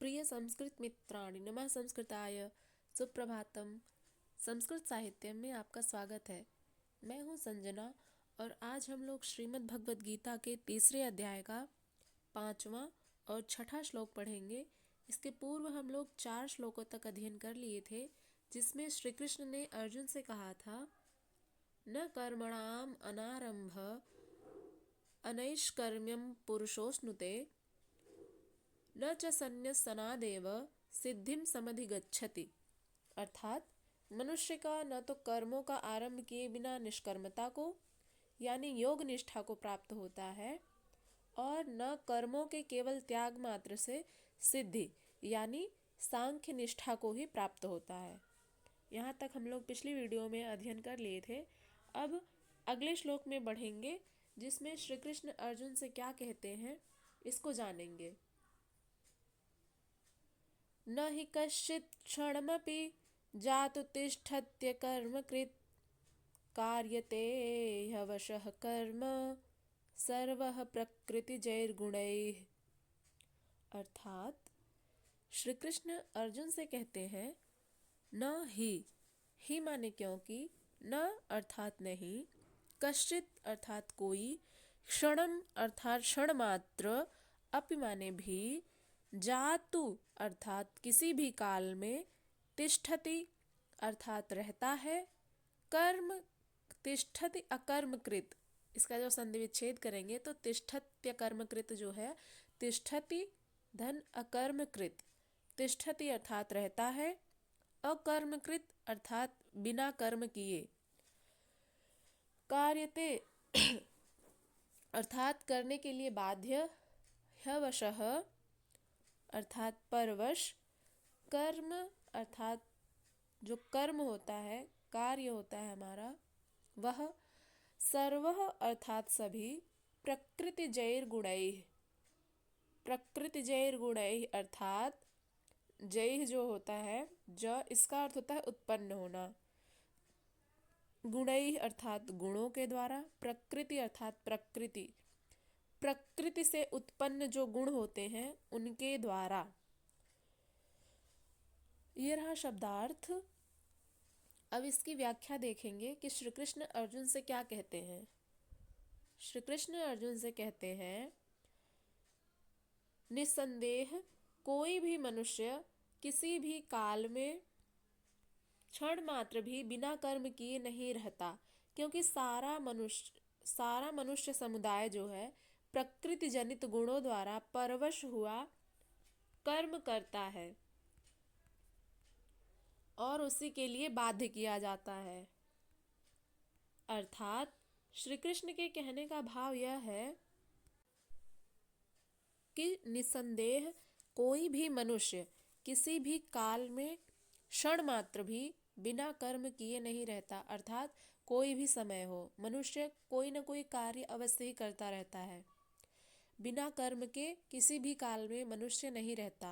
प्रिय संस्कृत मित्राणि नमः संस्कृताय सुप्रभातम। संस्कृत साहित्य में आपका स्वागत है। मैं हूँ संजना और आज हम लोग श्रीमद् भगवद गीता के तीसरे अध्याय का 5वां और 6ठा श्लोक पढ़ेंगे। इसके पूर्व हम लोग 4 श्लोकों तक अध्ययन कर लिए थे, जिसमें श्री कृष्ण ने अर्जुन से कहा था, न कर्मणाम अनारंभ अनैष्कर्म्यम पुरुषोस्नुते न च संन्यसनादेव सिद्धिम समधिगच्छति। अर्थात मनुष्य का न तो कर्मों का आरंभ किए बिना निष्कर्मता को यानी योग निष्ठा को प्राप्त होता है और न कर्मों के केवल त्याग मात्र से सिद्धि यानी सांख्य निष्ठा को ही प्राप्त होता है। यहाँ तक हम लोग पिछली वीडियो में अध्ययन कर लिए थे। अब अगले श्लोक में बढ़ेंगे, जिसमें श्री कृष्ण अर्जुन से क्या कहते हैं इसको जानेंगे। न हि कश्चित् क्षणमपि जातु तिष्ठत्य कर्मकृत् कार्यते ह्यवशः कर्म सर्वः प्रकृतिजैर्गुणैः। अर्थात श्री कृष्ण अर्जुन से कहते हैं, न ही माने क्योंकि, न अर्थात नहीं, कश्चित अर्थात कोई, क्षणम अर्थात क्षण मात्र, अपि माने भी, जातु अर्थात किसी भी काल में, तिष्ठति अर्थात रहता है, कर्म तिष्ठति अकर्मकृत, इसका जो संधि विच्छेद करेंगे तो तिष्ठत्य कर्मकृत जो है, तिष्ठति धन अकर्मकृत, तिष्ठति अर्थात रहता है, अकर्मकृत अर्थात बिना कर्म किए, कार्यते अर्थात करने के लिए बाध्य, ह्यवशः अर्थात परवश, कर्म अर्थात जो कर्म होता है, कार्य होता है हमारा, वह सर्वः अर्थात सभी, प्रकृतिजैर्गुणैः, प्रकृतिजैर्गुणैः अर्थात जैः जो होता है, ज इसका अर्थ होता है उत्पन्न होना, गुणैः अर्थात गुणों के द्वारा, प्रकृति अर्थात प्रकृति, प्रकृति से उत्पन्न जो गुण होते हैं उनके द्वारा। ये रहा शब्दार्थ। अब इसकी व्याख्या देखेंगे कि श्री कृष्ण अर्जुन से क्या कहते हैं। श्री कृष्ण अर्जुन से कहते हैं, निस्संदेह कोई भी मनुष्य किसी भी काल में क्षण मात्र भी बिना कर्म किए नहीं रहता, क्योंकि सारा मनुष्य समुदाय जो है प्रकृति जनित गुणों द्वारा परवश हुआ कर्म करता है और उसी के लिए बाध्य किया जाता है। अर्थात श्री कृष्ण के कहने का भाव यह है कि निस्संदेह कोई भी मनुष्य किसी भी काल में क्षण मात्र भी बिना कर्म किए नहीं रहता। अर्थात कोई भी समय हो, मनुष्य कोई न कोई कार्य अवश्य ही करता रहता है। बिना कर्म के किसी भी काल में मनुष्य नहीं रहता।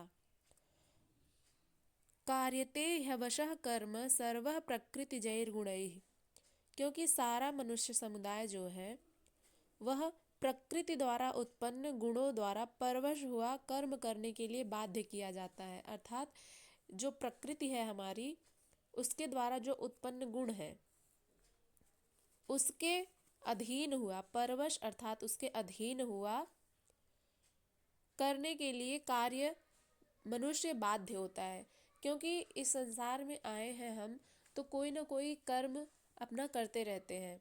कार्यते ह्यवशः कर्म सर्वः प्रकृतिजैर्गुणैः, क्योंकि सारा मनुष्य समुदाय जो है वह प्रकृति द्वारा उत्पन्न गुणों द्वारा परवश हुआ कर्म करने के लिए बाध्य किया जाता है। अर्थात जो प्रकृति है हमारी, उसके द्वारा जो उत्पन्न गुण है उसके अधीन हुआ, परवश अर्थात उसके अधीन हुआ करने के लिए कार्य मनुष्य बाध्य होता है। क्योंकि इस संसार में आए हैं हम तो कोई ना कोई कर्म अपना करते रहते हैं,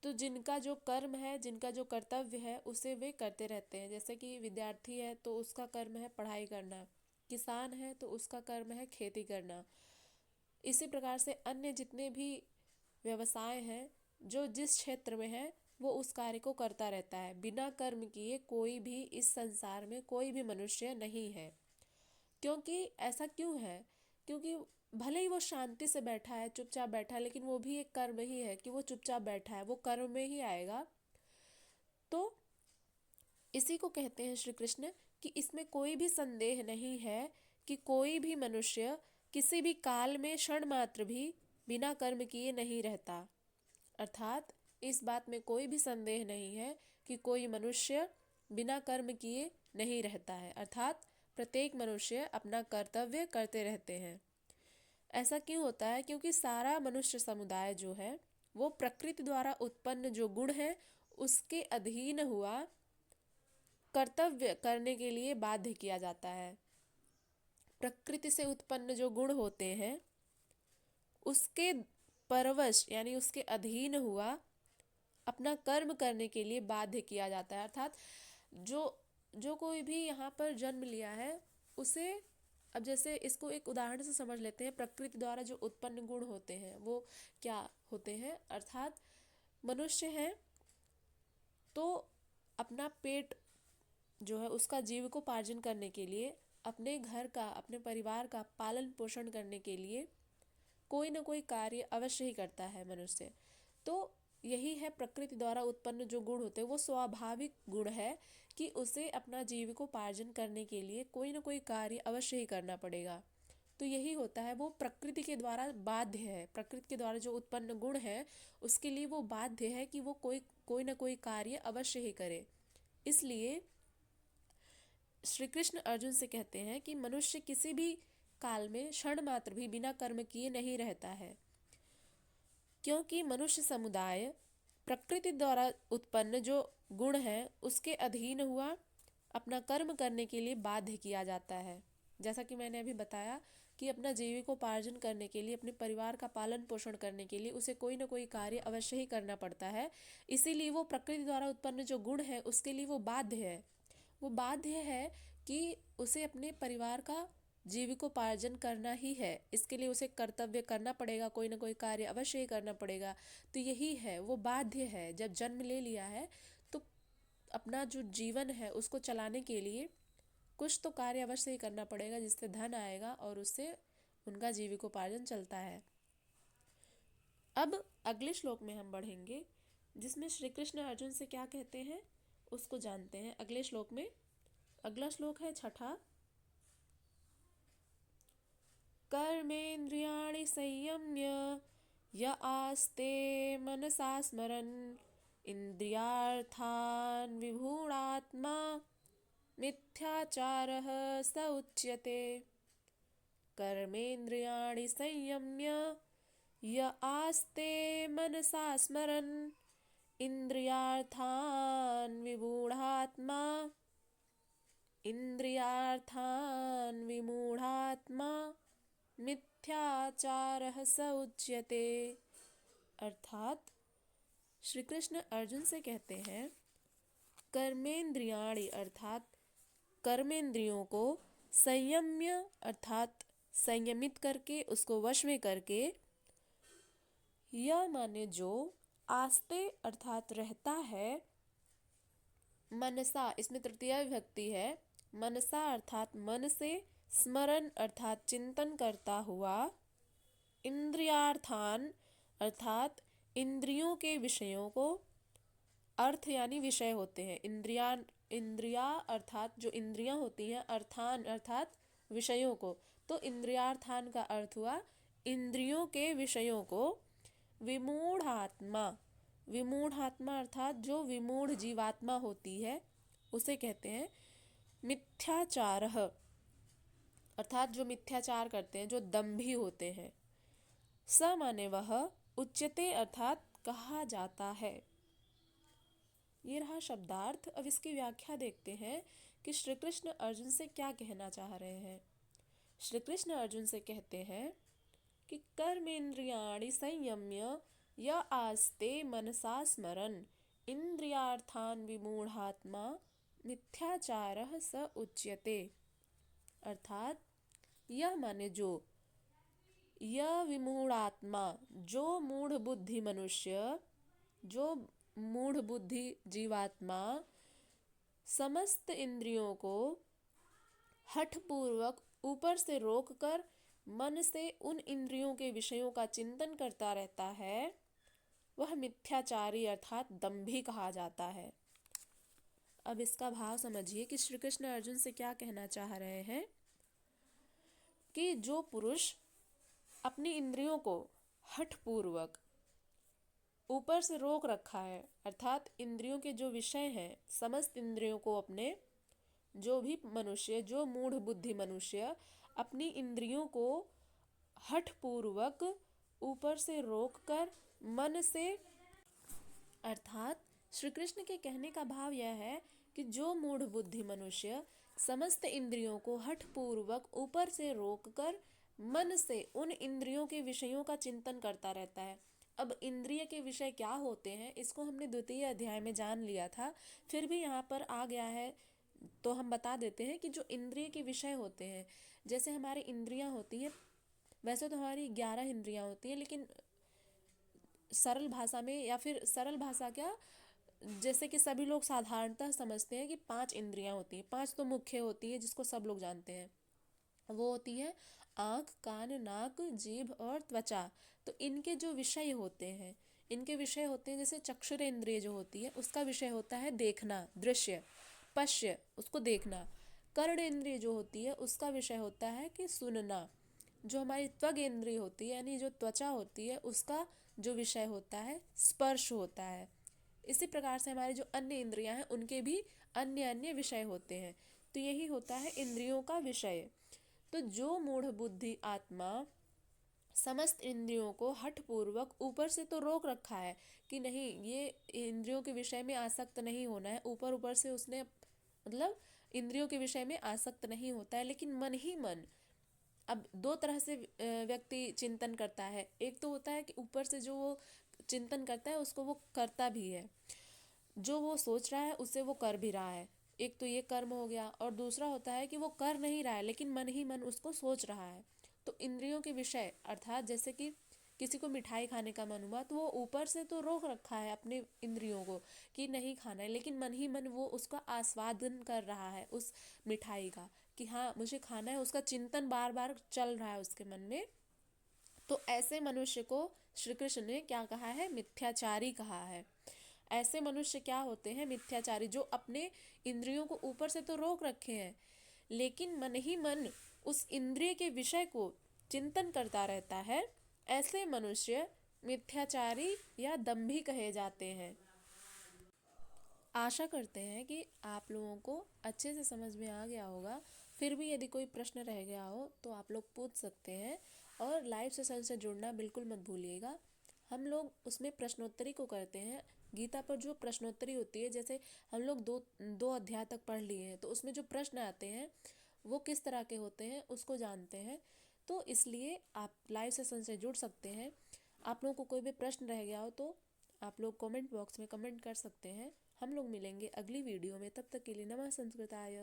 तो जिनका जो कर्म है, जिनका जो कर्तव्य है उसे वे करते रहते हैं। जैसे कि विद्यार्थी है तो उसका कर्म है पढ़ाई करना, किसान है तो उसका कर्म है खेती करना। इसी प्रकार से अन्य जितने भी व्यवसाय हैं, जो जिस क्षेत्र में है वो उस कार्य को करता रहता है। बिना कर्म किए कोई भी इस संसार में कोई भी मनुष्य नहीं है। क्योंकि ऐसा क्यों है? क्योंकि भले ही वो शांति से बैठा है, चुपचाप बैठा है, लेकिन वो भी एक कर्म ही है कि वो चुपचाप बैठा है, वो कर्म में ही आएगा। तो इसी को कहते हैं श्री कृष्ण कि इसमें कोई भी संदेह नहीं है कि कोई भी मनुष्य किसी भी काल में क्षण मात्र भी बिना कर्म किए नहीं रहता। अर्थात इस बात में कोई भी संदेह नहीं है कि कोई मनुष्य बिना कर्म किए नहीं रहता है। अर्थात प्रत्येक मनुष्य अपना कर्तव्य करते रहते हैं। ऐसा क्यों होता है? क्योंकि सारा मनुष्य समुदाय जो है वो प्रकृति द्वारा उत्पन्न जो गुण है उसके अधीन हुआ कर्तव्य करने के लिए बाध्य किया जाता है। प्रकृति से उत्पन्न जो गुण होते हैं उसके परवश यानी उसके अधीन हुआ अपना कर्म करने के लिए बाध्य किया जाता है। अर्थात जो जो कोई भी यहाँ पर जन्म लिया है उसे, अब जैसे इसको एक उदाहरण से समझ लेते हैं, प्रकृति द्वारा जो उत्पन्न गुण होते हैं वो क्या होते हैं? अर्थात मनुष्य है तो अपना पेट जो है उसका जीविकोपार्जन करने के लिए, अपने घर का, अपने परिवार का पालन पोषण करने के लिए कोई ना कोई कार्य अवश्य ही करता है मनुष्य। तो यही है प्रकृति द्वारा उत्पन्न जो गुण होते हैं वो स्वाभाविक गुण है कि उसे अपना जीविकोपार्जन करने के लिए कोई ना कोई कार्य अवश्य ही करना पड़ेगा। तो यही होता है, वो प्रकृति के द्वारा बाध्य है, प्रकृति के द्वारा जो उत्पन्न गुण है उसके लिए वो बाध्य है कि वो कोई ना कोई कार्य अवश्य ही करे। इसलिए श्री कृष्ण अर्जुन से कहते हैं कि मनुष्य किसी भी काल में क्षण मात्र भी बिना कर्म किए नहीं रहता है, क्योंकि मनुष्य समुदाय प्रकृति द्वारा उत्पन्न जो गुण है उसके अधीन हुआ अपना कर्म करने के लिए बाध्य किया जाता है। जैसा कि मैंने अभी बताया कि अपना जीविकोपार्जन करने के लिए, अपने परिवार का पालन पोषण करने के लिए उसे कोई ना कोई कार्य अवश्य ही करना पड़ता है। इसीलिए वो प्रकृति द्वारा उत्पन्न जो गुण है उसके लिए वो बाध्य है। वो बाध्य है कि उसे अपने परिवार का जीविकोपार्जन करना ही है, इसके लिए उसे कर्तव्य करना पड़ेगा, कोई ना कोई कार्य अवश्य ही करना पड़ेगा। तो यही है, वो बाध्य है। जब जन्म ले लिया है तो अपना जो जीवन है उसको चलाने के लिए कुछ तो कार्य अवश्य ही करना पड़ेगा, जिससे धन आएगा और उससे उनका जीविकोपार्जन चलता है। अब अगले श्लोक में हम बढ़ेंगे जिसमें श्री कृष्ण अर्जुन से क्या कहते हैं उसको जानते हैं। अगले श्लोक में, अगला श्लोक है 6। कर्मेन्द्रियाणि संयम्य य आस्ते मनसा स्मरन् इंद्रियार्थान् विमूढात्मा मिथ्याचारः स उच्यते। कर्मेन्द्रियाणि संयम्य य आस्ते मनसा स्मरन् इंद्रियार्थान् विमूढात्मा मिथ्याचारः स उच्यते। अर्थात श्री कृष्ण अर्जुन से कहते हैं कर्मेंद्रियाणि अर्थात कर्मेंद्रियों को संयम्य अर्थात संयमित करके, उसको वश में करके, यह माने जो, आस्ते अर्थात रहता है, मनसा इसमें तृतीया विभक्ति है, मनसा अर्थात मन से, स्मरण अर्थात चिंतन करता हुआ, इंद्रियार्थान अर्थात इंद्रियों के विषयों को, अर्थ यानी विषय होते हैं, इंद्रिया अर्थात जो इंद्रियां होती हैं, अर्थान अर्थात विषयों को, तो इंद्रियार्थान का अर्थ हुआ इंद्रियों के विषयों को, विमूढ़ात्मा, विमूढ़ात्मा अर्थात जो विमूढ़ जीवात्मा होती है उसे कहते हैं मिथ्याचारः अर्थात जो मिथ्याचार करते हैं, जो दंभी होते हैं, स माने वह, उच्यते अर्थात कहा जाता है। ये रहा शब्दार्थ। अब इसकी व्याख्या देखते हैं कि श्री कृष्ण अर्जुन से क्या कहना चाह रहे हैं। श्री कृष्ण अर्जुन से कहते हैं कि कर्मेंद्रियाणि संयम्य य आस्ते मनसा स्मरन् इंद्रियार्थान् विमूढ़ात्मा मिथ्याचारः स उच्यते। अर्थात यह माने जो, यह विमूढ़ात्मा जो मूढ़ बुद्धि मनुष्य, जो मूढ़ बुद्धि जीवात्मा समस्त इंद्रियों को हठपूर्वक ऊपर से रोककर मन से उन इंद्रियों के विषयों का चिंतन करता रहता है, वह मिथ्याचारी अर्थात दंभी कहा जाता है। अब इसका भाव समझिए कि श्री कृष्ण अर्जुन से क्या कहना चाह रहे हैं कि जो पुरुष अपनी इंद्रियों को हठपूर्वक ऊपर से रोक रखा है, अर्थात इंद्रियों के जो विषय हैं, समस्त इंद्रियों को अपने जो भी मनुष्य, जो मूढ़ बुद्धि मनुष्य अपनी इंद्रियों को हठपूर्वक ऊपर से रोककर मन से, अर्थात श्री कृष्ण के कहने का भाव यह है कि जो मूढ़ बुद्धि मनुष्य समस्त इंद्रियों को हठपूर्वक ऊपर से रोककर मन से उन इंद्रियों के विषयों का चिंतन करता रहता है। अब इंद्रिय के विषय क्या होते हैं इसको हमने द्वितीय अध्याय में जान लिया था, फिर भी यहाँ पर आ गया है तो हम बता देते हैं कि जो इंद्रिय के विषय होते हैं, जैसे हमारी इंद्रियां होती हैं, वैसे तो हमारी 11 इंद्रियां होती हैं, लेकिन सरल भाषा में, या फिर सरल भाषा क्या, जैसे कि सभी लोग साधारणतः समझते हैं कि 5 इंद्रियां होती हैं। 5 तो मुख्य होती है जिसको सब लोग जानते हैं, वो होती है आँख, कान, नाक, जीभ और त्वचा। तो इनके जो विषय होते हैं, इनके विषय होते हैं, जैसे चक्षुरेंद्रिय जो होती है उसका विषय होता है देखना, दृश्य, पश्य उसको देखना। कर्णेंद्रिय जो होती है उसका विषय होता है कि सुनना। जो हमारी त्वग इंद्रिय होती है यानी जो त्वचा होती है उसका जो विषय होता है स्पर्श होता है। इसी प्रकार से हमारे जो अन्य इंद्रियां हैं उनके भी अन्य अन्य विषय होते हैं। तो यही होता है इंद्रियों का विषय। तो जो मूढ़ बुद्धि आत्मा समस्त इंद्रियों को हठपूर्वक ऊपर से तो रोक रखा है कि नहीं, ये इंद्रियों के विषय में आसक्त नहीं होना है, ऊपर ऊपर से उसने मतलब इंद्रियों के विषय में आसक्त नहीं होता है, लेकिन मन ही मन। अब दो तरह से व्यक्ति चिंतन करता है। एक तो होता है कि ऊपर से जो वो चिंतन करता है उसको वो करता भी है, जो वो सोच रहा है उसे वो कर भी रहा है, एक तो ये कर्म हो गया। और दूसरा होता है कि वो कर नहीं रहा है लेकिन मन ही मन उसको सोच रहा है। तो इंद्रियों के विषय अर्थात जैसे कि किसी को मिठाई खाने का मन हुआ तो वो ऊपर से तो रोक रखा है अपने इंद्रियों को कि नहीं खाना है, लेकिन मन ही मन वो उसका आस्वादन कर रहा है उस मिठाई का कि हाँ मुझे खाना है, उसका चिंतन बार बार चल रहा है उसके मन में। तो ऐसे मनुष्य को श्री कृष्ण ने क्या कहा है, मिथ्याचारी कहा है। ऐसे मनुष्य क्या होते हैं, मिथ्याचारी, जो अपने इंद्रियों को ऊपर से तो रोक रखे हैं लेकिन मन ही मन उस इंद्रिय के विषय को चिंतन करता रहता है। ऐसे मनुष्य मिथ्याचारी या दंभी कहे जाते हैं। आशा करते हैं कि आप लोगों को अच्छे से समझ में आ गया होगा। फिर भी यदि कोई प्रश्न रह गया हो तो आप लोग पूछ सकते हैं, और लाइव सेशन से जुड़ना बिल्कुल मत भूलिएगा। हम लोग उसमें प्रश्नोत्तरी को करते हैं। गीता पर जो प्रश्नोत्तरी होती है, जैसे हम लोग दो दो अध्याय तक पढ़ लिए हैं तो उसमें जो प्रश्न आते हैं वो किस तरह के होते हैं उसको जानते हैं। तो इसलिए आप लाइव सेशन से जुड़ सकते हैं। आप लोगों को कोई भी प्रश्न रह गया हो तो आप लोग कमेंट बॉक्स में कमेंट कर सकते हैं। हम लोग मिलेंगे अगली वीडियो में, तब तक के लिए नमः संस्कृताय।